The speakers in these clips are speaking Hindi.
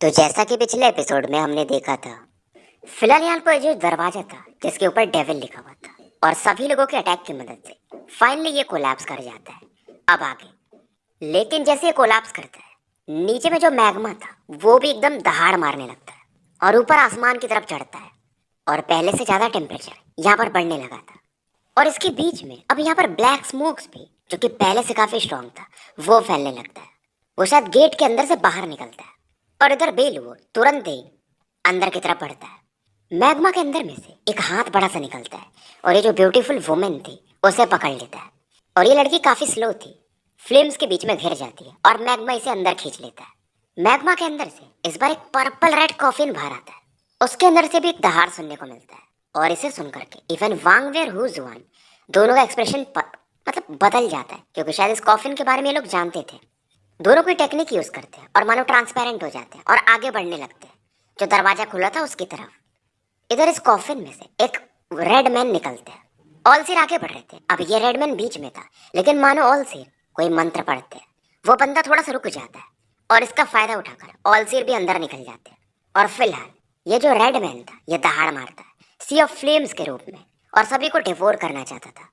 तो जैसा कि पिछले एपिसोड में हमने देखा था, फिलहाल यहाँ पर जो दरवाजा था जिसके ऊपर डेविल लिखा हुआ था और सभी लोगों के अटैक की मदद से फाइनली ये कोलैप्स कर जाता है। अब आगे, लेकिन जैसे ये कोलैप्स करता है, नीचे में जो मैग्मा था वो भी एकदम दहाड़ मारने लगता है और ऊपर आसमान की तरफ चढ़ता है और पहले से ज्यादा टेम्परेचर यहाँ पर बढ़ने लगा था। और इसके बीच में अब यहाँ पर ब्लैक स्मोक्स भी, जो कि पहले से काफी स्ट्रांग था, वो फैलने लगता है। वो शायद गेट के अंदर से बाहर निकलता है और इधर बेलू तुरंत ही अंदर की तरफ बढ़ता है। मैग्मा के अंदर में से एक हाथ बड़ा सा निकलता है और ये जो ब्यूटीफुल वुमेन थी उसे पकड़ लेता है। और ये लड़की काफी स्लो थी, फ्लेम्स के बीच में घिर जाती है और मैग्मा इसे अंदर खींच लेता है। मैग्मा के अंदर से इस बार एक पर्पल रेड कॉफिन बाहर आता है, उसके अंदर से भी एक दहाड़ सुनने को मिलता है। और इसे सुन करके इवन वांग वेर हु जुआन दोनों का एक्सप्रेशन मतलब बदल जाता है, क्योंकि शायद इस कॉफिन के बारे में ये लोग जानते थे। दोनों कोई टेक्निक यूज करते हैं और मानो ट्रांसपेरेंट हो जाते हैं और आगे बढ़ने लगते हैं जो दरवाजा खुला था उसकी तरफ। इधर इस कॉफिन में से एक रेड मैन निकलते हैं। ऑलसीर आगे बढ़ रहे थे, अब ये रेड मैन बीच में था, लेकिन मानो ऑलसीर कोई मंत्र पढ़ते हैं। वो बंदा थोड़ा सा रुक जाता है और इसका फायदा उठाकर ऑलसीर भी अंदर निकल जाते हैं। और फिलहाल ये जो रेड मैन था ये दहाड़ मारता है सी ऑफ फ्लेम्स के रूप में और सभी को डिवोर करना चाहता था।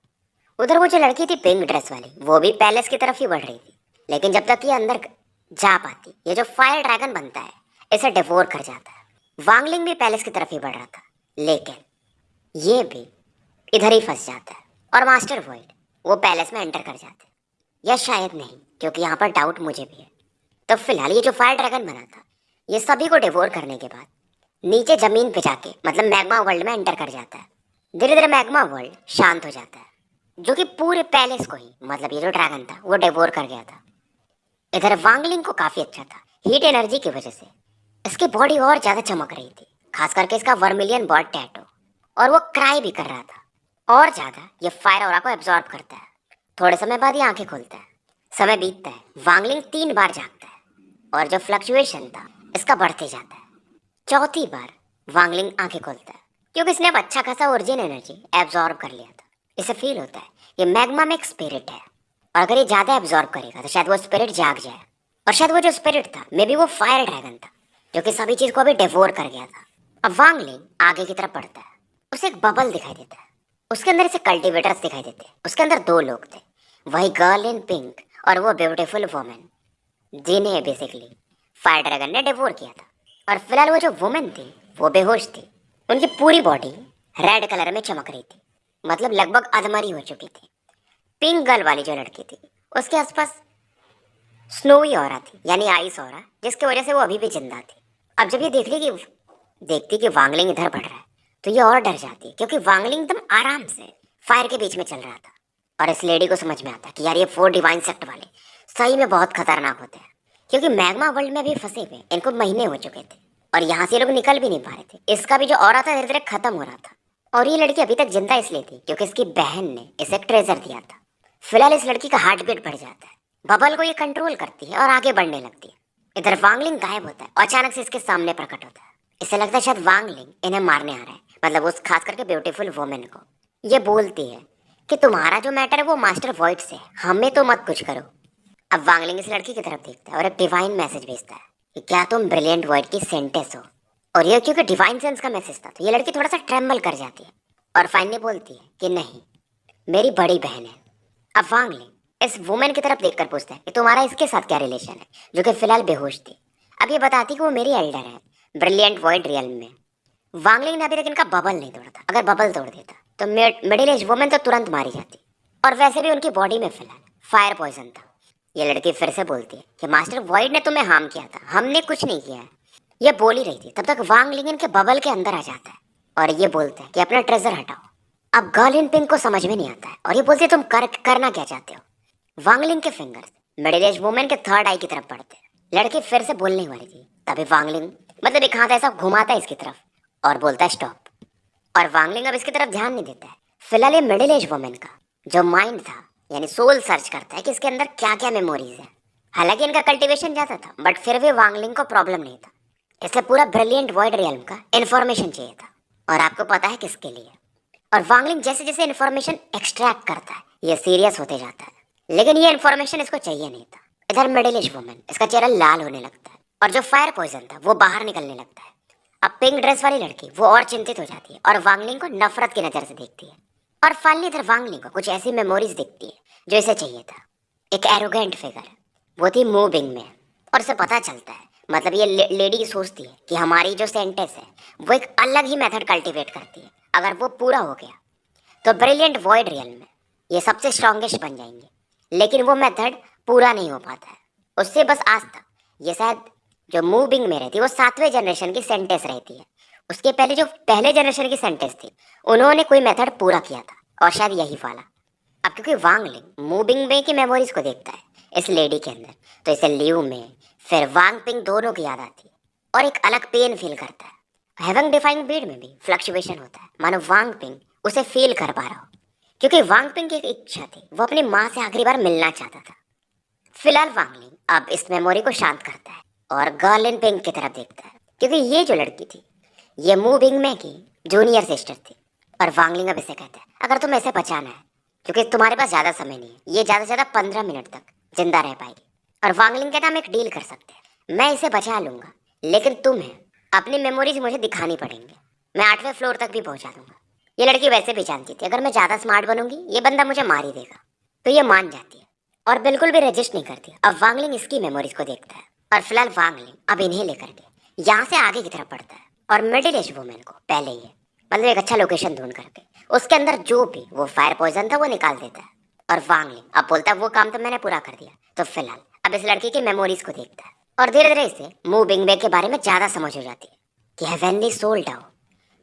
उधर वो जो लड़की थी पिंक ड्रेस वाली, वो भी पैलेस की तरफ ही बढ़ रही थी, लेकिन जब तक ये अंदर जा पाती, ये जो फायर ड्रैगन बनता है इसे डिवोर कर जाता है। वांगलिंग भी पैलेस की तरफ ही बढ़ रहा था, लेकिन ये भी इधर ही फंस जाता है और मास्टर वॉइड वो पैलेस में एंटर कर जाते हैं, या शायद नहीं, क्योंकि यहाँ पर डाउट मुझे भी है। तो फिलहाल ये जो फायर ड्रैगन बना था ये सभी को डिवोर करने के बाद नीचे जमीन पे जाके मतलब मैग्मा वर्ल्ड में एंटर कर जाता है। धीरे धीरे मैग्मा वर्ल्ड शांत हो जाता है, जो कि पूरे पैलेस को ही मतलब ये जो ड्रैगन था वो डिवोर कर गया था। इधर वांगलिंग को काफी अच्छा था, हीट एनर्जी की वजह से इसकी बॉडी और ज्यादा चमक रही थी, खास करके इसका वर्मिलियन बॉड टैटू। और वो क्राई भी कर रहा था और ज्यादा ये फायर ऑरा को एब्जॉर्ब करता है। थोड़े समय बाद ये आंखें खोलता है, समय बीतता है, वांगलिंग 3 बार जागता है और जो फ्लक्चुएशन था इसका बढ़ते जाता है। चौथी बार वांगलिंग आंखें खोलता है क्योंकि इसने अब अच्छा खासा ओरिजिन एनर्जी एब्जॉर्ब कर लिया था। इसे फील होता है ये मैग्मा में एक स्पिरिट है और अगर ये ज्यादा एब्जॉर्ब करेगा तो शायद वो स्पिरिट जाग जाए। और शायद वो जो स्पिरिट था मे बी वो फायर ड्रैगन था जो कि सभी चीज को अभी डिवोर कर गया था। अब वांगलिंग आगे की तरफ बढ़ता है, उसे एक बबल दिखाई देता है, उसके अंदर इसे कल्टिवेटर्स दिखाई देते हैं। उसके अंदर 2 लोग थे, वही गर्ल इन पिंक और वो ब्यूटीफुल वुमेन जिन्हें बेसिकली फायर ड्रैगन ने डिवोर किया था। और फिलहाल वो जो वुमेन थी वो बेहोश थी, उनकी पूरी बॉडी रेड कलर में चमक रही थी, मतलब लगभग अधमरी हो चुकी थी। पिंक गर्ल वाली जो लड़की थी उसके आसपास स्नोवी ऑरा थी, यानी आइस ऑरा, जिसकी वजह से वो अभी भी जिंदा थी। अब जब ये देखती कि वांगलिंग इधर बढ़ रहा है तो ये और डर जाती है, क्योंकि वांगलिंग एकदम आराम से फायर के बीच में चल रहा था। और इस लेडी को समझ में आता कि यार ये 4 डिवाइन सेक्ट वाले सही में बहुत खतरनाक होते हैं, क्योंकि मैग्मा वर्ल्ड में भी फंसे हुए इनको महीने हो चुके थे और यहाँ से लोग निकल भी नहीं पा रहे थे। इसका भी जो ऑरा था धीरे धीरे खत्म हो रहा था। और ये लड़की अभी तक जिंदा इसलिए थी क्योंकि इसकी बहन ने इसे एक ट्रेजर दिया था। फिलहाल इस लड़की का हार्ट बीट बढ़ जाता है, बबल को ये कंट्रोल करती है और आगे बढ़ने लगती है। इधर वांगलिंग गायब होता है और अचानक से इसके सामने प्रकट होता है। इसे लगता है शायद वांगलिंग इन्हें मारने आ रहा है, मतलब उस खास करके ब्यूटीफुल वुमेन को। ये बोलती है कि तुम्हारा जो मैटर है वो मास्टर वॉइड से, हमें तो मत कुछ करो। अब वांगलिंग इस लड़की की तरफ देखता है और एक डिवाइन मैसेज भेजता है कि क्या तुम ब्रिलियंट वर्ड की सेंटेंस हो। और ये क्योंकि डिवाइन सेंस का मैसेज था तो ये लड़की थोड़ा सा ट्रेम्बल कर जाती है और फाइनली बोलती है कि नहीं, मेरी बड़ी बहन है। अब वांगलिंग इस वुमेन की तरफ देखकर पूछता है कि तुम्हारा इसके साथ क्या रिलेशन है, जो कि फिलहाल बेहोश थी। अब ये बताती कि वो मेरी एल्डर है ब्रिलियंट वर्ड रियल्म में। वांगलिंग ने अभी तक इनका बबल नहीं तोड़ा था, अगर बबल तोड़ देता तो मिडिल एज वुमेन तो तुरंत मारी जाती। और वैसे भी उनकी बॉडी में फिलहाल फायर पॉइजन था। ये लड़की फिर से बोलती है कि मास्टर वॉइड ने तुम्हें हार्म किया था, हमने कुछ नहीं किया है। ये बोल ही रही थी तब तक वांगलिंग इनके बबल के अंदर आ जाता है और ये बोलता है कि अपना ट्रेजर हटाओ। अब गर्ल इन पिंक को समझ में नहीं आता है और ये बोलती है तुम करना क्या चाहते हो। वांगलिंग के फिंगर्स मिडिल एज वुमेन के थर्ड आई की तरफ बढ़ते हैं। लड़की फिर से बोलने वाली थी तभी वांगलिंग मतलब एक हाथ ऐसा घुमाता है इसकी तरफ और बोलता है स्टॉप। और वांगलिंग अब इसकी तरफ ध्यान नहीं देता है। फिलहाल ये मिडिल एज वुमेन का जो माइंड था यानी सोल सर्च करता है कि इसके अंदर क्या क्या मेमोरीज है। हालांकि इनका कल्टीवेशन ज्यादा था बट फिर भी वांगलिंग को प्रॉब्लम नहीं था, इसलिए पूरा ब्रिलियंट वॉइड रियल्म का इन्फॉर्मेशन चाहिए था और आपको पता है किसके लिए। और वांगलिंग जैसे जैसे इन्फॉर्मेशन एक्सट्रैक्ट करता है ये सीरियस होते जाता है, लेकिन ये इन्फॉर्मेशन इसको चाहिए नहीं था। इधर मिडिल एज वुमेन इसका चेहरा लाल होने लगता है और जो फायर पॉइजन था वो बाहर निकलने लगता है। अब पिंक ड्रेस वाली लड़की वो और चिंतित हो जाती है और वांगलिंग को नफरत की नजर से देखती है। और फाइनली इधर वांगलिंग को कुछ ऐसी मेमोरीज दिखती है जो इसे चाहिए था। एक एरोगेंट फिगर, वो थी मू बिंग में। और उसे पता चलता है, मतलब ये लेडी सोचती है कि हमारी जो सेंटेंस है वो एक अलग ही मेथड कल्टीवेट करती है। अगर वो पूरा हो गया तो ब्रिलियंट वॉइड रियल में ये सबसे स्ट्रॉन्गेस्ट बन जाएंगे। लेकिन वो मेथड पूरा नहीं हो पाता है उससे। बस आज तक ये शायद जो मूविंग में रहती है वो 7वें जनरेशन की सेंटेंस रहती है। उसके पहले जो पहले जनरेशन की सेंटेंस थी उन्होंने कोई मेथड पूरा किया था और शायद यही वाला। अब क्योंकि वांगलिंग मूविंग में की मेमोरीज को देखता है इस लेडी के अंदर, तो इसे लियू में फिर वांग पिंग दोनों की याद आती है और एक अलग पेन फील करता है। हेवन डिफाइंग बीड में भी फ्लक्चुएशन होता है, मानो वांग पिंग उसे फील कर पा रहा हो। क्योंकि वांग पिंग की एक इच्छा थी, वो अपनी माँ से आखिरी बार मिलना चाहता था। फिलहाल वांगलिंग अब इस मेमोरी को शांत करता है और गर्ल इन पिंक की तरफ देखता है। क्योंकि ये जो लड़की थी ये मूविंग में की जूनियर सिस्टर थी। और वांगलिंग अब इसे कहता है, अगर तुम्हें इसे बचाना है, क्योंकि तुम्हारे पास ज़्यादा समय नहीं है, ये ज़्यादा से ज़्यादा 15 मिनट तक जिंदा रह पाएगी। और वांगलिंग कहता, हम एक डील कर सकते हैं, मैं इसे बचा लूंगा लेकिन तुम्हें अपनी मेमोरीज मुझे दिखानी पड़ेंगी। मैं 8वें फ्लोर तक भी पहुंचा दूंगा। ये लड़की वैसे भी जानती थी अगर मैं ज़्यादा स्मार्ट बनूंगी ये बंदा मुझे मार ही देगा, तो ये मान जाती है और बिल्कुल भी रजिस्ट नहीं करती। अब वांगलिंग इसकी मेमोरीज को देखता है और फिलहाल वांगलिंग अब इन्हें लेकर के यहाँ से आगे की तरफ बढ़ता है और मिडिल एज वुमेन को पहले ही मतलब एक अच्छा लोकेशन ढूंढ करके उसके अंदर जो भी वो फायर पॉइजन था वो निकाल देता है। और वांगलिंग अब बोलता है वो काम तो मैंने पूरा कर दिया। तो फिलहाल अब इस लड़की की मेमोरीज को देखता है और धीरे धीरे इसे मू बिंग बे के बारे में ज्यादा समझ हो जाती है कि हेवनली सोल डाओ,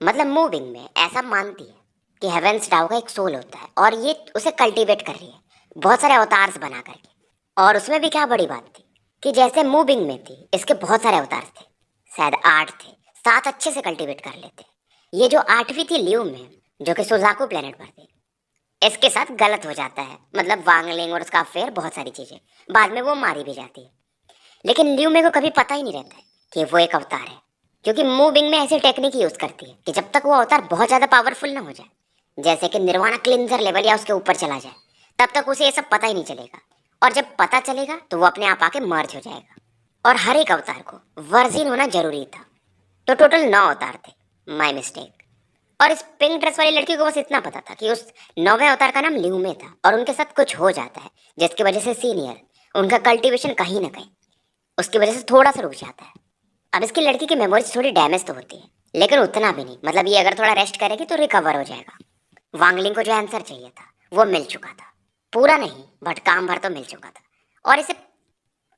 मतलब मू बिंग में ऐसा मानती है कि हेवेंस डाओ का एक सोल होता है और ये उसे कल्टीवेट कर रही है बहुत सारे अवतार्स बना करके। और उसमें भी क्या बड़ी बात थी कि जैसे मू बिंग में थी इसके बहुत सारे अवतार्स थे, शायद 8 थे, 7 अच्छे से कल्टीवेट कर लेते। ये जो 8वीं थी लियू में जो कि सुजाकू प्लेनेट पर थी, इसके साथ गलत हो जाता है। मतलब वांगलिंग और उसका अफेयर बहुत सारी चीजें, बाद में वो मारी भी जाती है। लेकिन लियू में को कभी पता ही नहीं रहता है कि वो एक अवतार है, क्योंकि मूविंग में ऐसी टेक्निक यूज करती है कि जब तक वो अवतार बहुत ज्यादा पावरफुल ना हो जाए, जैसे कि निर्वाणा क्लिंजर लेवल या उसके ऊपर चला जाए, तब तक उसे ये सब पता ही नहीं चलेगा। और जब पता चलेगा तो वो अपने आप आके मर्ज हो जाएगा। और हर एक अवतार को वर्जिन होना जरूरी था, तो टोटल 9 अवतार थे, माय मिस्टेक। और इस पिंक ड्रेस वाली लड़की को बस इतना पता था कि उस 9वें अवतार का नाम लियू में था और उनके साथ कुछ हो जाता है जिसकी वजह से सीनियर उनका कल्टीवेशन कहीं ना कहीं उसकी वजह से थोड़ा सा रुक जाता है। अब इसकी लड़की की मेमोरीज थोड़ी डैमेज तो होती है लेकिन उतना भी नहीं, मतलब ये अगर थोड़ा रेस्ट करेगी तो रिकवर हो जाएगा। वांगलिंग को जो आंसर चाहिए था वो मिल चुका था, पूरा नहीं बट काम भर तो मिल चुका था और इसे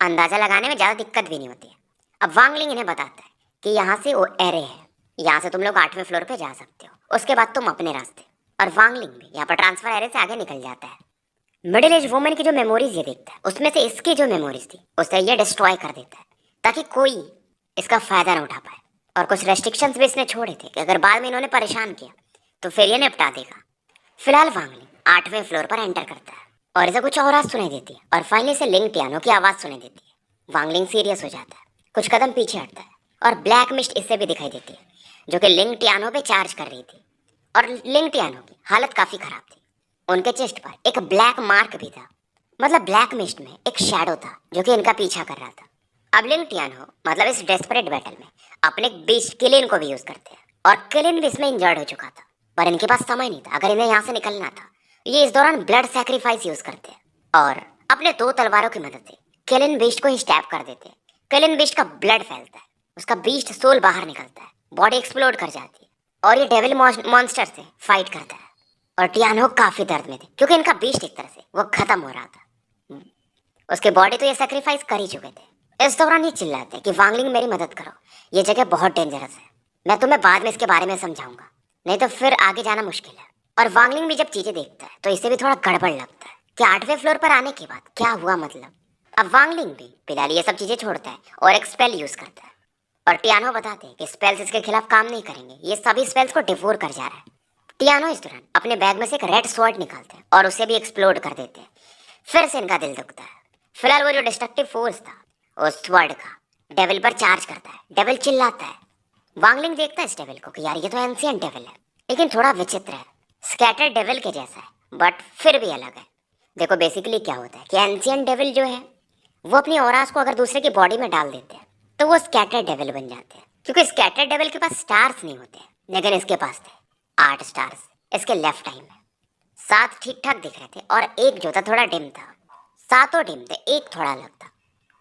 अंदाजा लगाने में ज़्यादा दिक्कत भी नहीं होती है। अब वांगलिंग इन्हें बताता है कि यहाँ से वो एरे है, यहाँ से तुम लोग 8वें फ्लोर पे जा सकते हो, उसके बाद तुम अपने रास्ते। और वांगलिंग भी यहाँ पर ट्रांसफर एरे से आगे निकल जाता है। मिडिल एज वुमेन की जो मेमोरीज ये देखता है उसमें से इसकी जो मेमोरीज थी उसे ये डिस्ट्रॉय कर देता है ताकि कोई इसका फायदा ना उठा पाए। और कुछ रेस्ट्रिक्शंस भी इसने छोड़े थे कि अगर बाद में इन्होंने परेशान किया तो फिर ये निपटा देगा। फिलहाल वांगलिंग 8वें फ्लोर पर एंटर करता है और इसे कुछ आवाज सुनाई देती है और फाइनली से लिंग पियानो की आवाज सुनाई देती है। वांगलिंग सीरियस हो जाता है, कुछ कदम पीछे हटता है और ब्लैक मिस्ट इससे भी दिखाई देती है जो कि लिंग टियानो पे चार्ज कर रही थी। और लिंग टियानो की हालत काफी खराब थी, उनके चेस्ट पर एक ब्लैक मार्क भी था, मतलब ब्लैक मिस्ट में एक शैडो था जो कि इनका पीछा कर रहा था। अब लिंग टियानो मतलब इस डेस्परेट बैटल में अपने बीच किलिन को भी यूज करते हैं और किलिन भी इसमें इंजर्ड हो चुका था, पर इनके पास समय नहीं था। अगर इन्हें यहाँ से निकलना था ये इस दौरान ब्लड सैक्रिफाइस यूज करते हैं और अपने 2 तलवारों की मदद से किलिन बीस्ट को ही स्टैब कर देते हैं। किलिन बीस्ट का ब्लड फैलता है, उसका बीस्ट सोल बाहर निकलता है, बॉडी एक्सप्लोड कर जाती है और ये डेविल मॉन्स्टर से फाइट करता है। और टियानो काफी दर्द में थे क्योंकि इनका बीस्ट एक तरह से वो खत्म हो रहा था, उसके बॉडी तो ये सेक्रीफाइस कर ही चुके थे। इस दौरान ये चिल्लाते हैं कि वांगलिंग मेरी मदद करो, ये जगह बहुत डेंजरस है, मैं तुम्हें बाद में इसके बारे में समझाऊंगा, नहीं तो फिर आगे जाना मुश्किल है। और वांगलिंग भी जब चीजें देखता है तो इसे भी थोड़ा गड़बड़ लगता है कि 8वें फ्लोर पर आने के बाद क्या हुआ मतलब। अब वांगलिंग भी फिलहाल ये सब चीजें छोड़ता है और एक स्पेल यूज करता है और टियानो बताते हैं कि स्पेल्स इसके खिलाफ काम नहीं करेंगे, ये सभी स्पेल्स को डिवोर कर जा रहा है। टियानो इस दौरान अपने बैग में से एक रेड स्वॉर्ड निकालते हैं और उसे भी एक्सप्लोड कर देते हैं। फिर से इनका दिल दुखता है। फिलहाल वो जो डिस्ट्रक्टिव फोर्स था उस स्वॉर्ड का डेविल पर चार्ज करता है। डेविल चिल्लाता है, वांगलिंग देखता है इस डेविल को कि यार ये तो एंशिएंट डेविल है, लेकिन थोड़ा विचित्र है, स्कैटर डेविल के जैसा है बट फिर भी अलग है। देखो बेसिकली क्या होता है कि एंशिएंट डेविल जो है वो अपनी ऑरास को अगर दूसरे की बॉडी में डाल देते हैं तो वो स्कैटर डेविल बन जाते हैं, क्योंकि स्कैटर डेविल के पास स्टार्स नहीं होते, लेकिन इसके पास थे 8 स्टार्स इसके लेफ्ट आई में। 7 ठीक ठाक दिख रहे थे और एक जो था थोड़ा डिम था। सातों डिम थे, एक थोड़ा अलग था,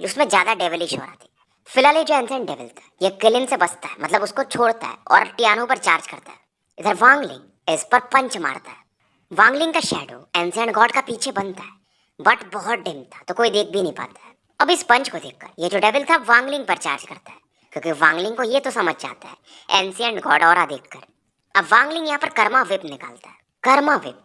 उसमें ज्यादा डेविलिश हो रहा थी। फिलहाल ये जो एंसेंट डेविल था ये किलिन से बचता है, मतलब उसको छोड़ता है और टियानो पर चार्ज करता है। इधर वांगलिंग इस पर पंच मारता है। वांगलिंग का शैडो एंसेंट गॉड का पीछे बनता है, बट बहुत डिम था तो कोई देख भी नहीं पाता है। अब इस पंच को देखकर ये जो डेविल था वांगलिंग पर चार्ज करता है, क्योंकि वांगलिंग को ये तो समझ जाता है एंशिएंट गॉड ऑरा देखकर। अब वांगलिंग यहाँ पर कर्मा विप निकालता है। कर्मा विप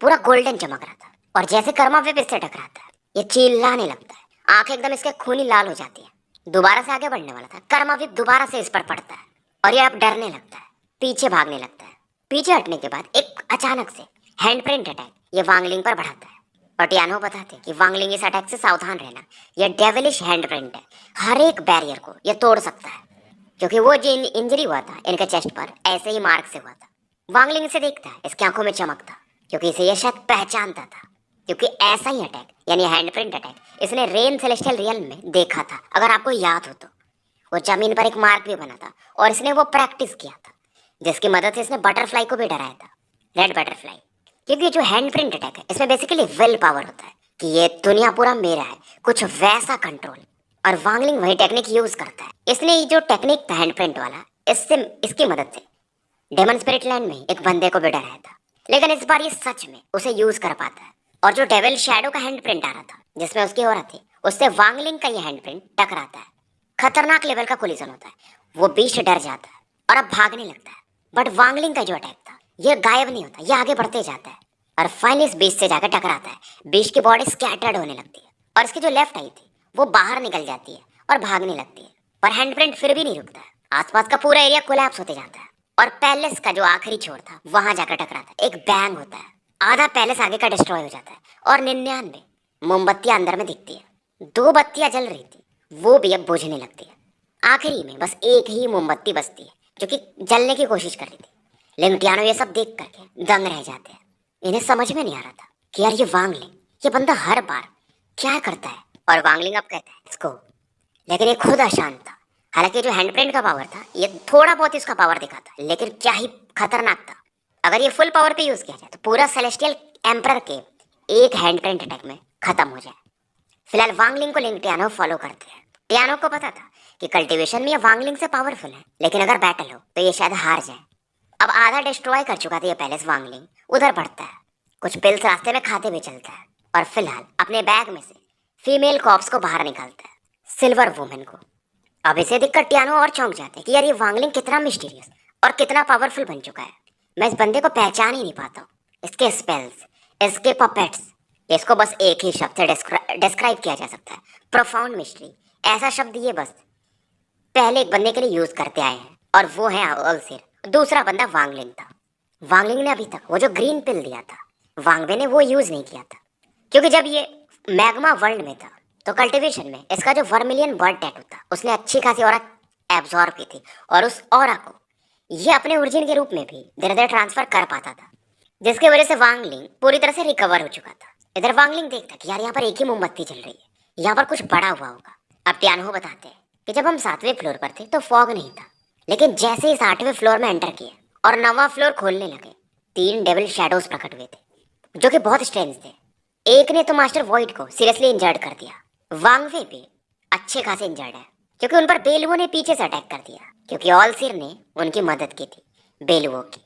पूरा गोल्डन चमक रहा था, और जैसे कर्मा विप इससे टकराता है ये चिल्लाने लगता है, आंखें एकदम इसके खूनी लाल हो जाती है। दोबारा से आगे बढ़ने वाला था, कर्मा विप दोबारा से इस पर पड़ता है और ये अब डरने लगता है, पीछे भागने लगता है। पीछे हटने के बाद एक अचानक से हैंडप्रिंट अटैक ये वांगलिंग पर बढ़ाता है, और टियानो बताते हैं कि वांगलिंग इस अटैक से सावधान रहना, यह डेविलिश हैंडप्रिंट है, हर एक बैरियर को यह तोड़ सकता है। क्योंकि वो जो इंजरी हुआ था इनके चेस्ट पर ऐसे ही मार्क से हुआ था। वांगलिंग इसे देखता है, इसकी आंखों में चमक था, क्योंकि इसे यह शायद पहचानता था, क्योंकि ऐसा ही अटैक यानी हैंडप्रिंट अटैक इसने रेन सेलेस्टियल रियल में देखा था। अगर आपको याद हो तो वो जमीन पर एक मार्क भी बना था और इसने वो प्रैक्टिस किया था, जिसकी मदद से इसने बटरफ्लाई को भी डराया था, रेड बटरफ्लाई। क्योंकि जो हैंडप्रिंट अटैक है इसमें बेसिकली विल पावर होता है कि ये दुनिया पूरा मेरा है, कुछ वैसा कंट्रोल। और वांगलिंग वही टेक्निक यूज करता है। इसने ये जो टेक्निक था हैंडप्रिंट वाला, इसकी मदद से डेमन स्पिरिट लैंड में एक बंदे को भी डराया था, लेकिन इस बार ये सच में उसे यूज कर पाता है। और जो डेविल शैडो का हैंडप्रिंट आ रहा था जिसमें उसकी हो रहा थी, उससे वांगलिंग का ये हैंडप्रिंट टकराता है। खतरनाक लेवल का कोलिजन होता है, वो बीस्ट डर जाता है और अब भागने लगता है। बट वांगलिंग का जो अटैक था ये गायब नहीं होता, ये आगे बढ़ते जाता है और फाइनली इस बीस्ट से जाकर टकराता है। बीस्ट की बॉडी स्कैटर्ड होने लगती है और इसकी जो लेफ्ट आई थी वो बाहर निकल जाती है और भागने लगती है, पर हैंडप्रिंट फिर भी नहीं रुकता है। आसपास का पूरा एरिया कोलैप्स होते जाता है और पैलेस का जो आखिरी छोर था वहां जाकर टकराता है। एक बैंग होता है, आधा पैलेस आगे का डिस्ट्रॉय हो जाता है और 99 मोमबत्तियां अंदर में दिखती है। 2 बत्तियां जल रही थी वो भी अब बुझने लगती है। आखिरी में बस एक ही मोमबत्ती बचती है जो कि जलने की कोशिश कर रही थी। लेकिन टियानो ये सब देख करके दंग रह जाते हैं। इन्हें समझ में नहीं आ रहा था कि यार ये वांगलिंग, ये बंदा हर बार क्या करता है। और वांगलिंग अब कहता है इसको, लेकिन ये खुद अशांत था। हालांकि जो हैंडप्रिंट का पावर था ये थोड़ा बहुत इसका पावर दिखा था, लेकिन क्या ही खतरनाक था। अगर ये फुल पावर पे यूज किया जाए तो पूरा सेलेस्टियल एम्परर के एक हैंडप्रिंट अटैक में खत्म हो जाए। फिलहाल वांगलिंग को लिंक टियानो फॉलो करते हैं। टियानो को पता था कि कल्टीवेशन में ये वांगलिंग से पावरफुल है, लेकिन अगर बैटल हो तो ये शायद हार जाए। अब आधा डिस्ट्रॉय कर चुका था ये पैलेस वांगलिंग, उधर बढ़ता है, कुछ पिल्स रास्ते में खाते हुए चलता है और फिलहाल अपने बैग में से फीमेल कॉप्स को बाहर निकालता है, सिल्वर वुमेन को। अब इसे देखकर टियानो और चौंक जाते हैं कि यार ये वांगलिंग कितना मिस्टीरियस और कितना पावरफुल बन चुका है। मैं इस बंदे को पहचान ही नहीं पाता हूँ। इसके स्पेल्स, इसके पपेट्स, इसको बस एक ही शब्द से डिस्क्राइब किया जा सकता है, प्रोफाउंड मिस्ट्री। ऐसा शब्द ये बस पहले एक बंदे के लिए यूज करते आए हैं और वो है ओलसिर। दूसरा बंदा वांगलिंग था। वांगलिंग ने अभी तक वो जो ग्रीन पिल दिया था वांगबे ने वो यूज नहीं किया था, क्योंकि जब ये मैग्मा वर्ल्ड में था तो कल्टीवेशन में इसका जो वर्मिलियन बर्ड टैटू था उसने अच्छी खासी ऑरा एब्जॉर्ब की थी और उस ऑरा को ये अपने ओरिजिन के रूप में भी धीरे धीरे ट्रांसफर कर पाता था, जिसकी वजह से वांगलिंग पूरी तरह से रिकवर हो चुका था। इधर वांगलिंग देखता कि यार यहाँ पर एक ही मोमबत्ती जल रही है, यहाँ पर कुछ बड़ा हुआ होगा। अब टियानो बताते हैं कि जब हम 7वें फ्लोर पर थे तो फॉग नहीं था, लेकिन जैसे ही 8वें फ्लोर में एंटर किया और 9वां फ्लोर खोलने लगे 3 डेविल शैडोज प्रकट हुए थे जो कि बहुत स्ट्रेंज थे। एक ने तो मास्टर वॉइड को सीरियसली इंजर्ड कर दिया। वांगवे भी अच्छे खासे इंजर्ड है क्योंकि उन पर बेलुओं ने पीछे से अटैक कर दिया, क्योंकि ऑलसिर ने उनकी मदद की थी बेलुओं की।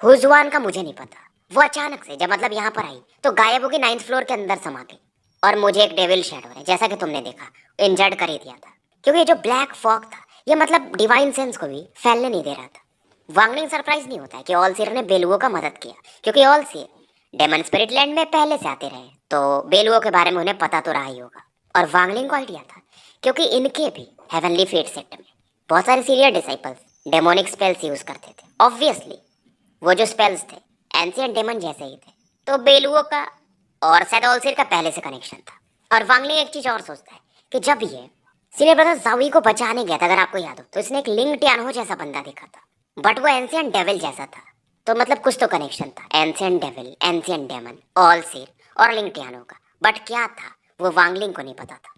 हुजुआन का मुझे नहीं पता, वो अचानक से जब मतलब यहाँ पर आई तो गायब होगी 9th फ्लोर के अंदर समा गई। और मुझे एक डेविल शैडो है जैसा कि तुमने देखा इंजर्ड कर ही दिया था, क्योंकि जो ब्लैक फॉग था ये मतलब डिवाइन सेंस को भी फैलने नहीं दे रहा था। वांगलिंग सरप्राइज नहीं होता है कि ऑलसिर ने बेलुओं का मदद किया, क्योंकि ऑलसिर डेमन स्पिरिट लैंड में पहले से आते रहे तो बेलुओं के बारे में उन्हें पता तो रहा ही होगा। और वांगलिंग को आइडिया था क्योंकि इनके भी हेवनली फेट सेक्ट में बहुत सारे सीरियर डिसाइपल्स डेमोनिक स्पेल्स यूज करते थे। ऑब्वियसली वो जो स्पेल्स थे एंशिएंट डेमन जैसे ही थे, तो बेलुओं का और शायद ऑलसिर का पहले से कनेक्शन था। और वांगलिंग एक चीज और सोचता है कि जब ये सीनियर ब्रदर जावी को बचाने गया था, अगर आपको याद हो, तो इसने एक लिंग टियानो जैसा बंदा देखा था, बट वो एंशिएंट डेविल जैसा था। तो मतलब कुछ तो कनेक्शन था एंशिएंट डेविल, एंशिएंट डेमन, ऑलसिर और लिंग टियानो का। बट क्या था वो वांगलिंग को नहीं पता था।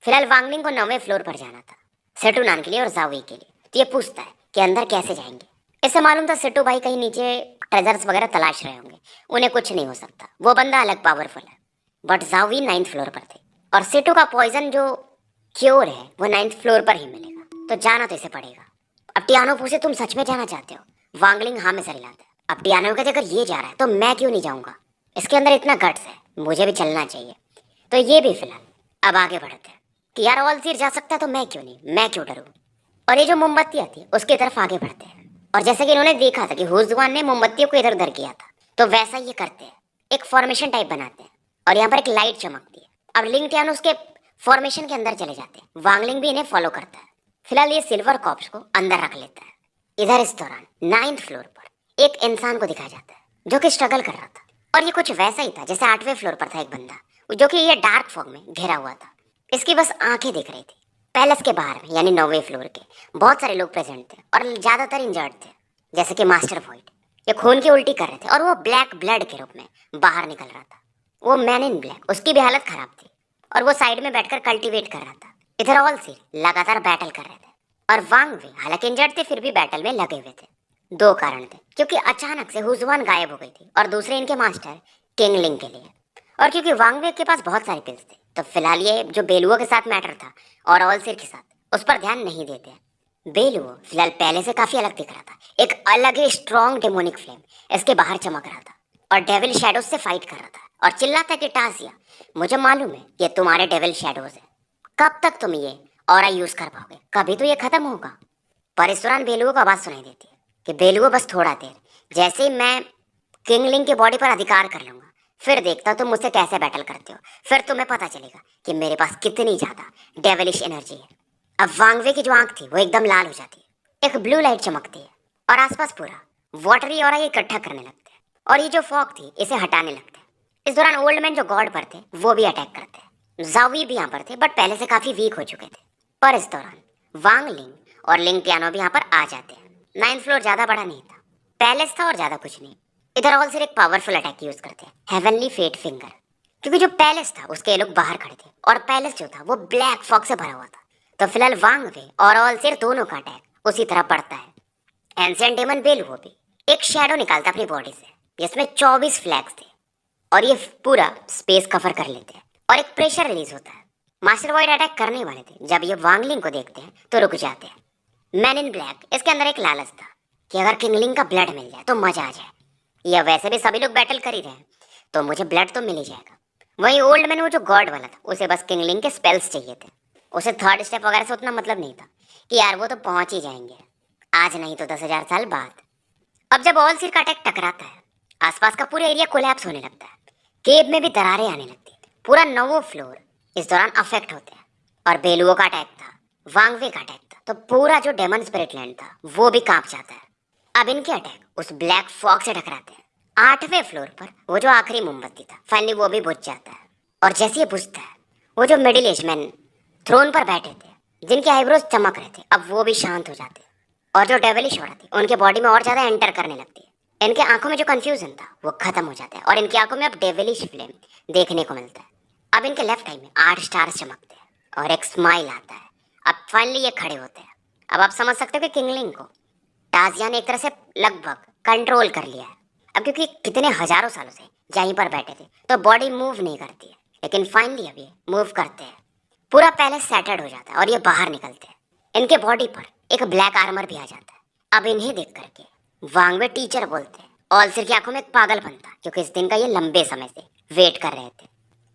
फिलहाल वांगलिंग को 9वें फ्लोर पर जाना था सेटुनान के लिए और जावी के लिए। तो ये पूछता है कि अंदर कैसे जाएंगे। इससे मालूम था सेटू भाई कहीं नीचे ट्रेजर्स वगैरह तलाश रहे होंगे, उन्हें कुछ नहीं हो सकता, वो बंदा अलग पावरफुल है। बट जावी 9th फ्लोर पर थे और सेटू का पॉइजन जो क्योर है वो 9th फ्लोर पर ही मिलेगा, तो जाना तो इसे पड़ेगा। अब टियानो पूछे तुम सच में जाना चाहते हो? वांगलिंग हाँ में सर हिलाता है। अब टियानो कहते अगर ये जा रहा है तो मैं क्यों नहीं जाऊंगा, इसके अंदर इतना गट्स है, मुझे भी चलना चाहिए। तो ये भी फिलहाल अब आगे बढ़ते हैं कि यार ऑलसीर जा सकता है तो मैं क्यों नहीं, मैं क्यों डरूं। और ये जो मोमबत्ती आती है उसकी तरफ आगे बढ़ते हैं और जैसे कि इन्होंने देखा था कि हुजवान ने मोमबत्तियों को इधर उधर किया था, तो वैसा ये करते हैं, एक फॉर्मेशन टाइप बनाते हैं और यहाँ पर एक लाइट चमकती है। अब लिंग टियानो उसके फॉर्मेशन के अंदर चले जाते हैं, वांगलिंग भी इन्हें फॉलो करता है। फिलहाल ये सिल्वर कॉप्स को अंदर रख लेता है। इधर इस दौरान 9th फ्लोर पर एक इंसान को दिखाया जाता है जो कि स्ट्रगल कर रहा था, और ये कुछ वैसा ही था जैसे 8वें फ्लोर पर था एक बंदा जो कि ये डार्क फॉग में घिरा हुआ था। इसकी बस आंखें दिख रही थी। पैलेस के बाहर में यानी 9वें फ्लोर के बहुत सारे लोग प्रेजेंट थे और ज्यादातर इंजर्ड थे, जैसे कि मास्टर वॉइड, ये खून की उल्टी कर रहे थे और वो ब्लैक ब्लड के रूप में बाहर निकल रहा था। वो मैन इन ब्लैक, उसकी भी हालत खराब थी और वो साइड में बैठकर कल्टीवेट कर रहा था। इधर ऑल सीर लगातार बैटल कर रहे थे और वांग वे हालांकि इंजर्ड थे फिर भी बैटल में लगे हुए थे। दो कारण थे, क्योंकि अचानक से हुजवान गायब हो गई थी और दूसरे इनके मास्टर किंग लिंग के लिए, और क्योंकि वांग वे के पास बहुत सारे पिल्स थे। तो फिलहाल ये जो बेलुओ के साथ मैटर था और ऑल सिर के साथ उस पर ध्यान नहीं देते। बेलुओ फिलहाल पहले से काफी अलग दिख रहा था, एक अलग ही स्ट्रॉन्ग डेमोनिक फ्लेम इसके बाहर चमक रहा था और डेविल शैडोज से फाइट कर रहा था और चिल्लाता कि टासिया मुझे मालूम है ये तुम्हारे डेविल शैडोज है, कब तक तुम ये ऑरा यूज कर पाओगे, कभी तो ये खत्म होगा। पर इस दौरान बेलुओ को आवाज सुनाई देती है कि बेलुओ बस थोड़ा देर, जैसे ही मैं किंग लिंग के बॉडी पर अधिकार कर लूंगा फिर देखता तुम मुझसे कैसे बैटल करते हो, फिर तुम्हें पता चलेगा कि मेरे पास कितनी ज्यादा डेविलिश एनर्जी है। अब वांगवे की जो आंख थी वो एकदम लाल हो जाती है, एक ब्लू लाइट चमकती है और आसपास पूरा वाटरी ऑरा ये इकट्ठा करने लगते हैं और ये जो फॉग थी इसे हटाने लगते हैं। इस दौरान ओल्ड मैन जो गॉड पर थे वो भी अटैक करते हैं। जावी भी यहाँ पर थे बट पहले से काफी वीक हो चुके थे। पर इस दौरान वांग लिंग और लिंग टियानो भी यहाँ पर आ जाते हैं। 9th फ्लोर ज्यादा बड़ा नहीं था, पैलेस था और ज्यादा कुछ नहीं। इधर ऑल सिर्फ एक पावरफुल अटैक यूज करते हैं, हेवनली फेट फिंगर, क्योंकि जो पैलेस था उसके लोग बाहर खड़े थे और पैलेस जो था वो ब्लैक फॉग से भरा हुआ था। तो फिलहाल वांग वे और ऑल सिर दोनों का अटैक उसी तरह पड़ता है। एंशिएंट डेमन बेलुओ भी एक शैडो निकालता अपनी बॉडी से जिसमें 24 फ्लैग्स थे और ये पूरा स्पेस कवर कर लेते हैं और एक प्रेशर रिलीज होता है। मास्टर वॉइड अटैक करने वाले थे, जब ये वांगलिंग को देखते हैं तो रुक जाते हैं। मैन इन ब्लैक इसके अंदर एक लालच था कि अगर किंगलिंग का ब्लड मिल जाए तो मजा आ जाए, या वैसे भी सभी लोग बैटल कर ही रहे हैं तो मुझे ब्लड तो मिल ही जाएगा। वही ओल्ड मैन वो जो गॉड वाला था उसे बस किंगलिंग के स्पेल्स चाहिए थे, उसे थर्ड स्टेप वगैरह से उतना मतलब नहीं था कि यार वो तो पहुंच ही जाएंगे, आज नहीं तो 10,000 साल बाद। अब जब ऑल सिर का अटैक टकराता है आसपास का पूरा एरिया कोलैप्स होने लगता है, केव में भी दरारें आने लगती है, पूरा 9वां फ्लोर इस दौरान अफेक्ट होते हैं। और बेलुओ का अटैक था, वांगवे का अटैक था, तो पूरा जो डेमन स्पिरिट लैंड था वो भी कांप जाता है। अब इनके अटैक उस ब्लैक फॉग से टकराते हैं। 8वें फ्लोर पर वो जो आखिरी मोमबत्ती था फाइनली वो भी बुझ जाता है और जैसे ये बुझता है वो जो मिडिल एज मैन थ्रोन पर बैठे थे जिनके आईब्रोज चमक रहे थे अब वो भी शांत हो जाते हैं और जो डेविलिश हो रहा थी उनके बॉडी में और ज्यादा एंटर करने लगती है। इनके आंखों में जो कंफ्यूजन था वो खत्म हो जाता है और इनकी आंखों में अब डेविलिश फ्लेम देखने को मिलता है। अब इनके लेफ्ट आई में 8 स्टार्स चमकते हैं और एक स्माइल आता है। अब फाइनली ये खड़े होते हैं। अब आप समझ सकते हो कि किंगलिंग को टाजिया ने एक तरह से लगभग कंट्रोल कर लिया है। अब क्योंकि कितने हजारों सालों से यहीं पर बैठे थे तो बॉडी मूव नहीं करती है, लेकिन फाइनली अब ये मूव करते हैं। पूरा पैलेस सैटर्ड हो जाता है और ये बाहर निकलते हैं। इनके बॉडी पर एक ब्लैक आर्मर भी आ जाता है। अब इन्हें देख करके वांगवे टीचर बोलते हैं ऑल सिर की आंखों में एक पागलपन था क्योंकि इस दिन का ये लंबे समय से वेट कर रहे थे।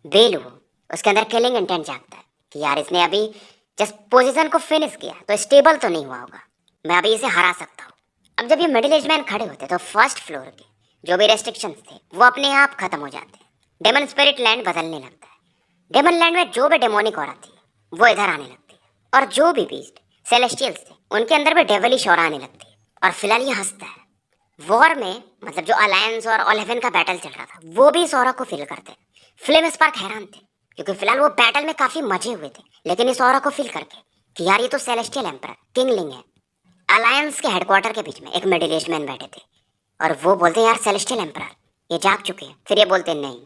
बेलुओ उसके अंदर किलिंग इंटेंट जागता है कि यार इसने अभी जस्ट पोजीशन को फिनिश किया तो स्टेबल तो नहीं हुआ होगा, मैं अभी इसे हरा सकता हूँ। अब जब ये मिडिल एज मैन खड़े होते तो फर्स्ट फ्लोर के जो भी रेस्ट्रिक्शंस थे वो अपने आप खत्म हो जाते हैं। डेमन स्पिरिट लैंड बदलने लगता है। डेमन लैंड में जो भी डेमोनिक ऑरा थी वो इधर आने लगती है और जो भी बीस्ट सेलेस्टियल्स थे उनके अंदर भी डेविलिश ऑरा आने लगती है। और फिलहाल ये हंसता है। वॉर में मतलब जो अलायंस और ऑलेवन का बैटल चल रहा था वो भी इस ऑरा को फील करते हैं। फ्लेम स्पार्क हैरान थे क्योंकि फिलहाल वो बैटल में काफी मजे हुए थे, लेकिन इस ऑरा को फील करके कि यार ये तो सेलेस्टियल एम्परर किंगलिंग है। अलायंस के हेडक्वार्टर के बीच में एक मिडिल एज मैन बैठे थे और वो बोलते हैं यार सेलेस्टियल एम्परर ये जाग चुके हैं। फिर ये बोलते हैं नहीं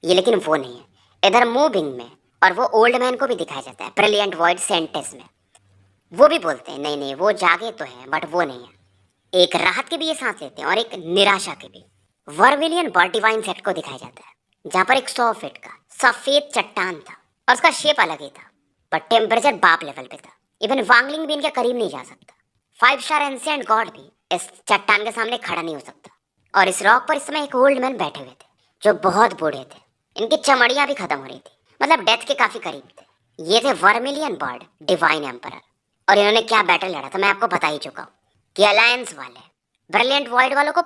ये, लेकिन वो नहीं है। इधर मूविंग में और वो ओल्ड मैन को भी दिखाया जाता है ब्रिलियंट वॉइड सेंटेंस में। वो भी बोलते हैं नहीं नहीं वो जागे तो है बट वो नहीं है। एक राहत की भी ये सांस लेते हैं और एक निराशा की भी। वर्मिलियन बर्ड डिवाइन सेट को दिखाया जाता है जहाँ पर एक 100 फीट का सफेद चट्टान था और उसका शेप अलग ही था, पर टेम्परेचर बाप लेवल पे था। इवन वांगलिंग भी इनके करीब नहीं जा सकता। 5 स्टार एंशिएंट गॉड भी इस चट्टान के सामने खड़ा नहीं हो सकता। और इस रॉक पर इस समय एक ओल्ड मैन बैठे हुए थे जो बहुत बूढ़े थे। इनकी चमड़ियां भी खत्म हो रही थी, मतलब डेथ के काफी करीब थे। ये थे वर्मिलियन बर्ड डिवाइन एम्परर। और इन्होंने क्या बैटल लड़ा था मैं आपको बता ही चुका हूँ कि अलायंस वाले ब्रिलियंट वॉइड वालों को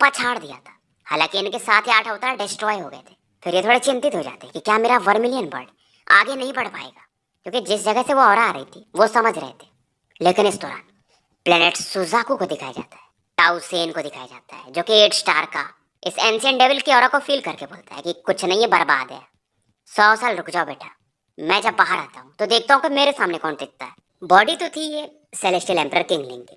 पछाड़ दिया था। हालांकि इनके 7 या 8 अवतार डिस्ट्रॉय हो गए थे। फिर ये थोड़े चिंतित हो जाते कि क्या मेरा वर्मिलियन बर्ड आगे नहीं बढ़ पाएगा, क्योंकि जिस जगह से वो ऑरा आ रही थी वो समझ रहे थे। लेकिन इस दौरान प्लेनेट सुजाकू को दिखाया जाता है, टाउ सेन को दिखाया जाता है, जो कि 8 स्टार का इस एंशिएंट डेविल की ऑरा को फील करके बोलता है कि कुछ नहीं, ये बर्बाद है। 100 साल रुक जाओ बेटा, मैं जब बाहर आता हूँ तो देखता हूँ कि मेरे सामने कौन टिकता है। बॉडी तो थी ये सेलेस्टियल एम्परर किंगलिंग की।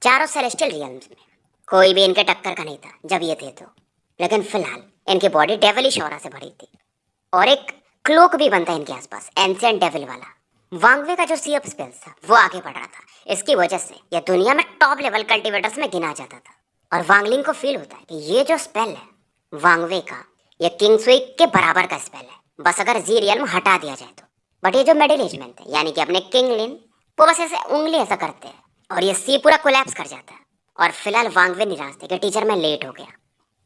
चारों सेलेस्टियल रियल्म्स में कोई भी इनके टक्कर का नहीं था जब ये थे तो। लेकिन फिलहाल इनकी बॉडी डेविलिश ऑरा से भरी थी और एक क्लोक भी बनता है इनके आसपास एंशिएंट डेविल वाला। वांगवे का जो सी ऑफ स्पेल्स था वो आगे बढ़ रहा था। इसकी वजह से यह दुनिया में टॉप लेवल कल्टीवेटर्स में गिना जाता था। और वांगलिंग को फील होता है कि ये जो स्पेल है वांगवे का, ये किंग्सवे के बराबर का स्पेल है, बस अगर जी रियल में हटा दिया जाए तो। बट ये जो मिडिल एज मैन थे यानी कि अपने किंगलिन, वो बस ऐसे उंगली ऐसा करते हैं और ये सी पूरा कोलैप्स कर जाता है। और फिलहाल वांगवे निराश थे कि टीचर मैं लेट हो गया।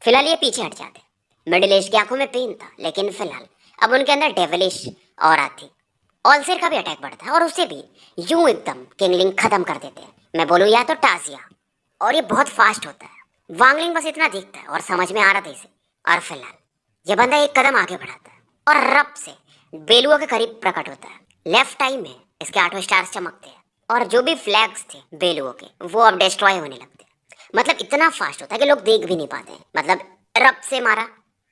फिलहाल ये पीछे हट जाते। मिडिल एज की आंखों में पेन था, लेकिन फिलहाल अब उनके अंदर डेविलिश ऑरा थी। ऑलसिर का भी अटैक बढ़ता है और उसे भी यूं एकदम किंगलिंग खत्म कर देते हैं। मैं बोलूँ या तो टाजिया। और ये बहुत फास्ट होता है। वांगलिंग बस इतना दिखता है और समझ में आ रहा था इसे। और फिलहाल ये बंदा एक कदम आगे बढ़ाता है और रब से बेलुआ के करीब प्रकट होता है। लेफ्ट आई में इसके 8 स्टार्स चमकते हैं और जो भी फ्लैग्स थे बेलुओं के वो अब डिस्ट्रॉय होने लगते हैं। मतलब इतना फास्ट होता है कि लोग देख भी नहीं पाते हैं। मतलब रब से मारा,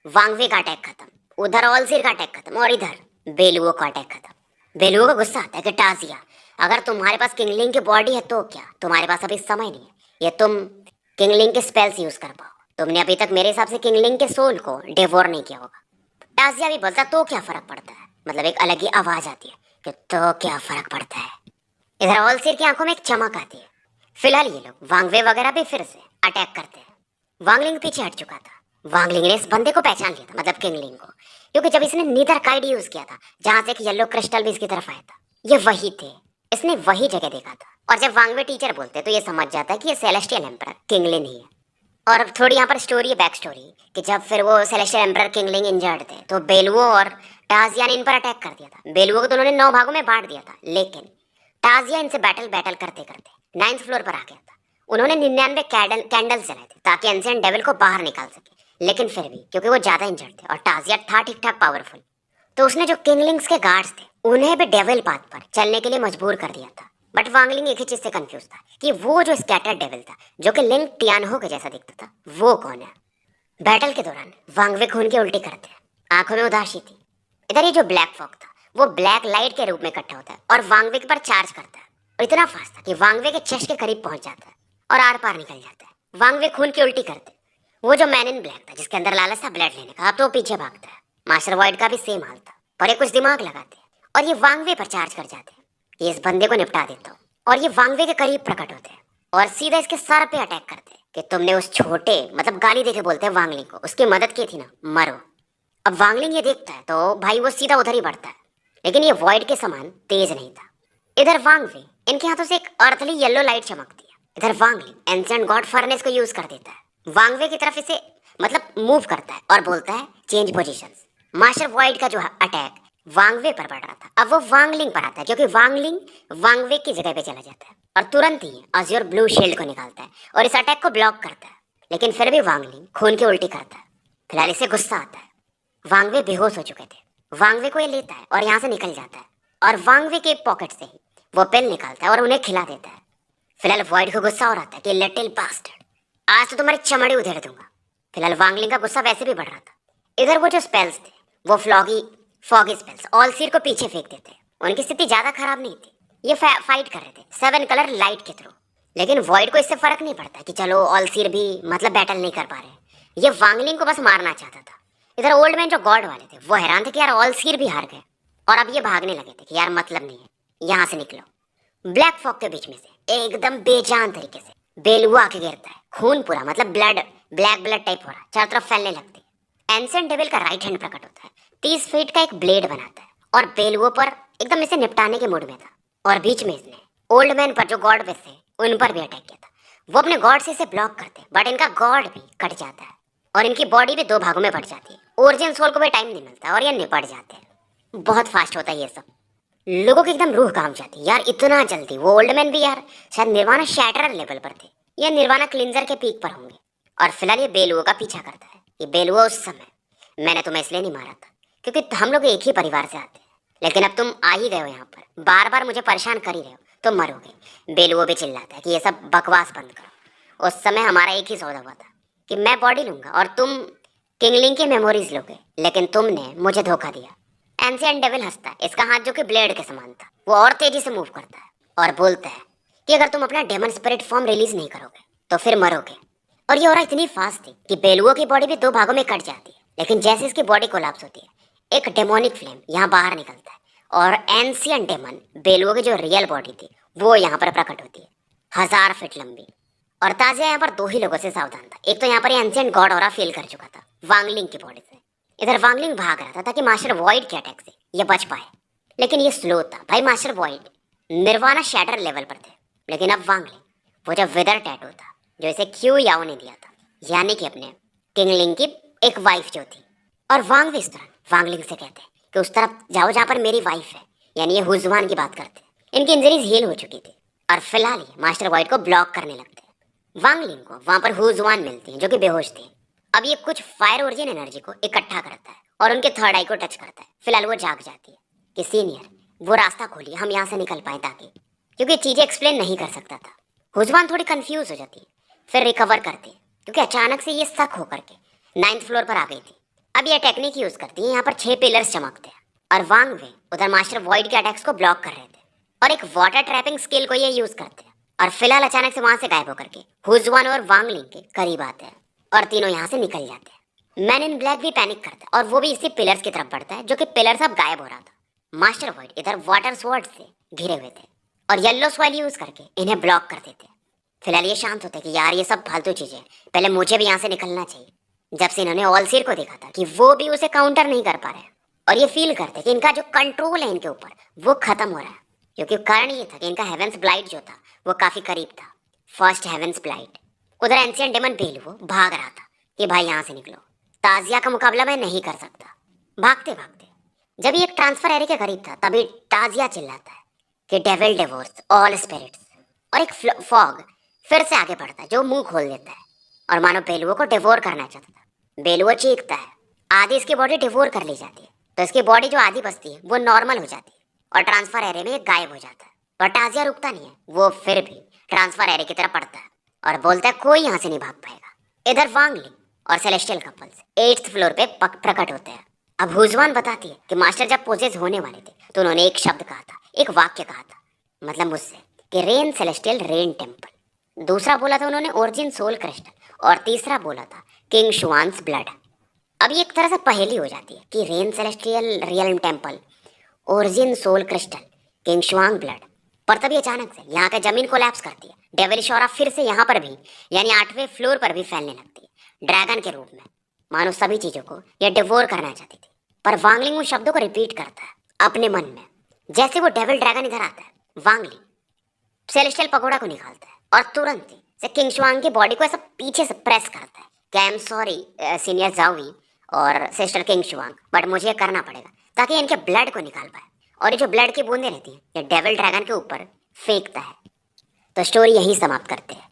वांगवे का अटैक खत्म, उधर ऑलसिर का अटैक खत्म और इधर बेलुओं का अटैक खत्म। बेलुओं को गुस्सा आता है कि टाजिया, अगर तुम्हारे पास किंगलिंग की बॉडी है तो क्या, तुम्हारे पास अभी समय नहीं है ये तुम किंगलिंग के स्पेल्स यूज कर पाओ। तुमने अभी तक मेरे हिसाब से किंगलिंग के सोल को डिवोर नहीं किया होगा। टाजिया भी बोलता तो क्या फर्क पड़ता है, मतलब एक अलग ही आवाज आती है कि तो क्या फर्क पड़ता है। इधर ऑलसिर की आंखों में एक चमक आती है। फिलहाल ये लोग वांगवे वगैरह भी फिर से अटैक करते हैं। वांगलिंग पीछे हट चुका था। वांगलिंग ने इस बंदे को पहचान लिया था, मतलब किंगलिंग को, क्योंकि जब इसने नीदर काइड यूज किया था जहां से एक येलो क्रिस्टल भी इसकी तरफ आया था, ये वही थे। इसने वही जगह देखा था। और जब वांगवे टीचर बोलते तो ये समझ जाता है कि ये सेलेस्टियल एम्परर किंगलिन ही है। और अब थोड़ी यहाँ पर स्टोरी है, बैक स्टोरी, कि जब फिर वो सेलेस्टियल एम्परर किंगलिंग इंजर्ड थे तो बेलुओ और टाजिया ने इन पर अटैक कर दिया था। बेलुओ को तो उन्होंने 9 भागों में बांट दिया था, लेकिन टाजिया इनसे बैटल करते करते 9th फ्लोर पर आ गया था। उन्होंने 99 कैंडल्स जलाए थे ताकि एंशिएंट डेविल को बाहर निकाल सके। लेकिन फिर भी क्योंकि वो ज्यादा इंजर्ड थे और टाजिया था ठीक ठाक पावरफुल, तो उसने जो किंगलिंग्स के गार्ड्स थे उन्हें भी डेविल पाथ पर चलने के लिए मजबूर कर दिया था। बट वांगलिंग एक ही चीज से कंफ्यूज था कि वो जो स्कैटर्ड डेविल था जो कि लिंग टियानहो के जैसा दिखता था वो कौन है। बैटल के दौरान वांगवे खून की उल्टी करते हैं, आंखों में उदासी थी। इधर ये जो ब्लैक फॉग था वो ब्लैक लाइट के रूप में इकट्ठा होता है और वांगवे के पर चार्ज करता है और इतना फास्ट था कि वांगवे के चेस्ट के करीब पहुंच जाता है और आर पार निकल जाता है। वांगवे खून की उल्टी करते। वो जो मैन इन ब्लैक था जिसके अंदर लालच था ब्लड लेने का, अब तो वो पीछे भागता है। मास्टर वॉइड का भी सेम हाल था, पर ये कुछ दिमाग लगाते हैं और ये वांगवे पर चार्ज कर जाते हैं कि इस बंदे को निपटा देता हूँ। और ये वांगवे के करीब प्रकट होते हैं और सीधा इसके सर पे अटैक करते हैं कि तुमने उस छोटे, मतलब गाली देके बोलते हैं वांगलिंग को, उसकी मदद की थी ना, मरो। अब वांगलिंग ये देखता है तो भाई वो सीधा उधर ही बढ़ता है, लेकिन ये वॉइड के समान तेज नहीं था। इधर वांगवे, इनके हाथों से एक अर्थली येलो लाइट चमकती है। इधर वांगलिंग एंशिएंट गॉड फर्नेस को यूज कर देता है, वांगवे की तरफ इसे मतलब मूव करता है और बोलता है चेंज पोजीशंस। मास्टर वॉइड का जो अटैक वांगवे पर पड़ रहा था अब वो वांगलिंग पर आता है, क्योंकि वांगलिंग वांगवे की जगह पे चला जाता है और तुरंत ही अज़्योर ब्लू शील्ड को निकालता है और इस अटैक को ब्लॉक करता है। लेकिन फिर भी वांगलिंग खून की उल्टी करता है। फिलहाल इसे गुस्सा आता है। वांगवे बेहोश हो चुके थे। वांगवे को ये लेता है और यहाँ से निकल जाता है और वांगवे के पॉकेट से ही वो पिल निकालता है और उन्हें खिला देता है। फिलहाल वॉइड को गुस्सा हो रहा था कि लिटिल बास्टर्ड, आज तो तुम्हारी चमड़ी उधेड़ दूंगा। फिलहाल वांगलिंग का गुस्सा वैसे भी बढ़ रहा था। इधर वो जो स्पेल्स थे वो फॉगी स्पेल्स ऑलसीर को पीछे फेंक देते। उनकी स्थिति ज्यादा खराब नहीं थी, ये फाइट कर रहे थे 7 कलर लाइट के थ्रू। लेकिन वॉइड को इससे फर्क नहीं पड़ता कि चलो ऑलसीर भी मतलब बैटल नहीं कर पा रहे, ये वांगलिंग को बस मारना चाहता था। इधर ओल्ड मैन जो गॉड वाले थे वो हैरान थे कि यार ऑलसीर भी हार गए और अब ये भागने लगे थे कि यार मतलब नहीं है, यहाँ से निकलो। ब्लैक फॉग के बीच में से एकदम बेजान तरीके से बेलुआ आके गिरता है। खून पूरा मतलब ब्लड, ब्लैक ब्लड टाइप हो रहा है, चारों तरफ फैलने लगती है। एंसेंट डेविल का राइट हैंड प्रकट होता है, 30 फीट का एक ब्लेड बनाता है और बेलुओं पर एकदम इसे निपटाने के मूड में था। और बीच में इसने ओल्ड मैन पर जो गॉड पे थे उन पर भी अटैक किया था। वो अपने गॉड से इसे ब्लॉक करते हैं, बट इनका गॉड भी कट जाता है और इनकी बॉडी भी 2 भागों में बढ़ जाती है। ओरिजिन सोल को भी टाइम नहीं मिलता और ये निपट जाते हैं। बहुत फास्ट होता है ये सब। लोगों की एकदम रूह काम जाती है यार, इतना जल्दी। वो ओल्ड मैन भी यार शायद निर्वाणा शैटरर लेवल पर थे या निर्वाणा क्लिंजर के पीक पर होंगे। और फिलहाल ये बेलुओं का पीछा करता है। ये बेलुआ उस समय, मैंने तुम्हें इसलिए नहीं मारा था क्योंकि हम लोग एक ही परिवार से आते हैं, लेकिन अब तुम आ ही गए हो यहाँ पर, बार बार मुझे परेशान कर ही रहे हो, तुम मरोगे। बेलुओ भी चिल्लाता है कि ये सब बकवास बंद करो। उस समय हमारा एक ही सौदा हुआ था कि मैं बॉडी लूंगा और तुम किंगलिंग की मेमोरीज लोगे, लेकिन तुमने मुझे धोखा दिया। एंशिएंट डेविल हंसता है, इसका हाथ जो कि ब्लेड के समान था वो और तेजी से मूव करता है और बोलता है कि अगर तुम अपना डेमन स्पिरिट फॉर्म रिलीज नहीं करोगे तो फिर मरोगे। और ये औरत इतनी फास्ट थी कि बेलुओं की बॉडी भी 2 भागों में कट जाती है, लेकिन जैसे इसकी बॉडी कोलैप्स होती है एक डेमोनिक फ्लेम यहाँ बाहर निकलता है और एंशिएंट डेमन बेलुओं की जो रियल बॉडी थी वो यहाँ पर प्रकट होती है, 1000 फीट लंबी। और ताजिया यहाँ पर 2 ही लोगों से सावधान था। एक तो यहाँ पर एंशिएंट गॉड ऑरा फील कर चुका था वांगलिंग की बॉडी से। इधर वांगलिंग भाग रहा था ताकि मास्टर वॉइड के अटैक से ये बच पाए, लेकिन ये स्लो था भाई। Master void nirvana shatter level पर थे, लेकिन अब वांगलिंग वो जो विदर टैटू था जो इसे क्यू याओ ने दिया था, यानी कि अपने किंगलिंग की एक वाइफ जो थी। और वांग भी इस तरह वांगलिंग से कहते हैं कि उस तरफ जाओ जहाँ पर मेरी वाइफ है, यानी ये हुजवान की बात करते हैं। इनकी इंजरीज हील हो चुकी थी और फिलहाल ये मास्टर वॉइड को ब्लॉक करने लगते हैं। वांगलिंग को वहाँ पर हुजवान मिलती है जो कि बेहोश थी। अब ये कुछ फायर ओरिजिन एनर्जी को इकट्ठा करता है और उनके थर्ड आई को टच करता है। फिलहाल वो जाग जाती है कि सीनियर वो रास्ता खोलिए, हम यहाँ से निकल पाए, ताकि क्योंकि चीजें एक्सप्लेन नहीं कर सकता था। हुजवान थोड़ी कंफ्यूज हो जाती है, फिर रिकवर करते हैं क्योंकि अचानक से ये शक होकर के 9th फ्लोर पर आ गई थी। अब ये टेक्निक यूज करती है, यहाँ पर 6 पिलर्स चमकते हैं और वांग वे उधर मास्टर वॉइड के अटैक्स को ब्लॉक कर रहे थे और एक वाटर ट्रैपिंग स्किल को ये यूज करते हैं। और फिलहाल अचानक से वहां से गायब होकर के हुजवान और वांगलिंग के करीब आते हैं और तीनों यहाँ से निकल जाते हैं। मैन इन ब्लैक भी पैनिक करता है और वो भी इसी पिलर्स की तरफ बढ़ता है जो कि पिलर्स अब गायब हो रहा था। मास्टर वॉइड इधर वाटर स्वॉर्ड से घिरे हुए थे और येलो सॉइल यूज करके इन्हें ब्लॉक करते थे। फिलहाल ये शांत होते कि यार ये सब फालतू चीजें, पहले मुझे भी यहाँ से निकलना चाहिए। जब से इन्होंने ऑलसीर को देखा था कि वो भी उसे काउंटर नहीं कर पा रहे और ये फील करते कि इनका जो कंट्रोल है इनके ऊपर वो खत्म हो रहा है, क्योंकि कारण ये था कि इनका हेवेंस ब्लाइट जो था वो काफी करीब था, फर्स्ट हेवेंस ब्लाइट। उधर एंशिएंट डेमन बेलुओ भाग रहा था कि भाई यहाँ से निकलो, ताजिया का मुकाबला मैं नहीं कर सकता। भागते भागते जब ये एक ट्रांसफर एरिया के करीब था तभी ताजिया चिल्लाता है कि डेविल डिवोर्स ऑल स्पिरिट्स, और एक फॉग फिर से आगे बढ़ता है जो मुंह खोल देता है और मानो बेलुओ को डिवोर करना चाहता था। बेलुओ चीखता है, आधी इसकी बॉडी डिवोर कर ली जाती है तो इसकी बॉडी जो आधी बचती है वो नॉर्मल हो जाती है और ट्रांसफर एरिया में ये गायब हो जाता है। पर ताजिया रुकता नहीं है, वो फिर भी ट्रांसफर एरिया की तरफ पड़ता है और बोलता है कोई यहाँ से नहीं भाग पाएगा। इधर वांगलिंग और सेलेस्टियल कपल्स 8th फ्लोर पे प्रकट होते हैं। अब हुजवान बताती है कि मास्टर जब पोजेस होने वाले थे तो उन्होंने एक शब्द कहा था, एक वाक्य कहा था, मतलब मुझसे कि रेन सेलेस्टियल रेन टेम्पल। दूसरा बोला था उन्होंने ओरिजिन सोल क्रिस्टल और तीसरा बोला था किंग शुआन्स ब्लड। अब ये एक तरह से पहेली हो जाती है कि rain celestial realm temple, origin soul crystal, king Shuang blood. पर तभी अचानक से यहाँ का जमीन कोलैप्स करती है। डेविलिश ऑरा फिर से यहाँ पर भी यानी 8वें फ्लोर पर भी फैलने लगती है ड्रैगन के रूप में, मानो सभी चीजों को ये डिवोर करना चाहती थी। पर वांगलिंग उन शब्दों को रिपीट करता है अपने मन में। जैसे वो डेविल ड्रैगन इधर आता है, वांगलिंग सेलेस्टियल पगोड़ा को निकालता है और तुरंत ही से किंग शुआंग की बॉडी को ऐसा पीछे से प्रेस करता है कि आई एम सॉरी सीनियर जाओवी और सिस्टर किंग शुआंग, बट मुझे ये करना पड़ेगा ताकि इनके ब्लड को निकाल पाए। और ये जो ब्लड की बूंदें रहती हैं ये डेविल ड्रैगन के ऊपर फेंकता है। तो स्टोरी यहीं समाप्त करते हैं।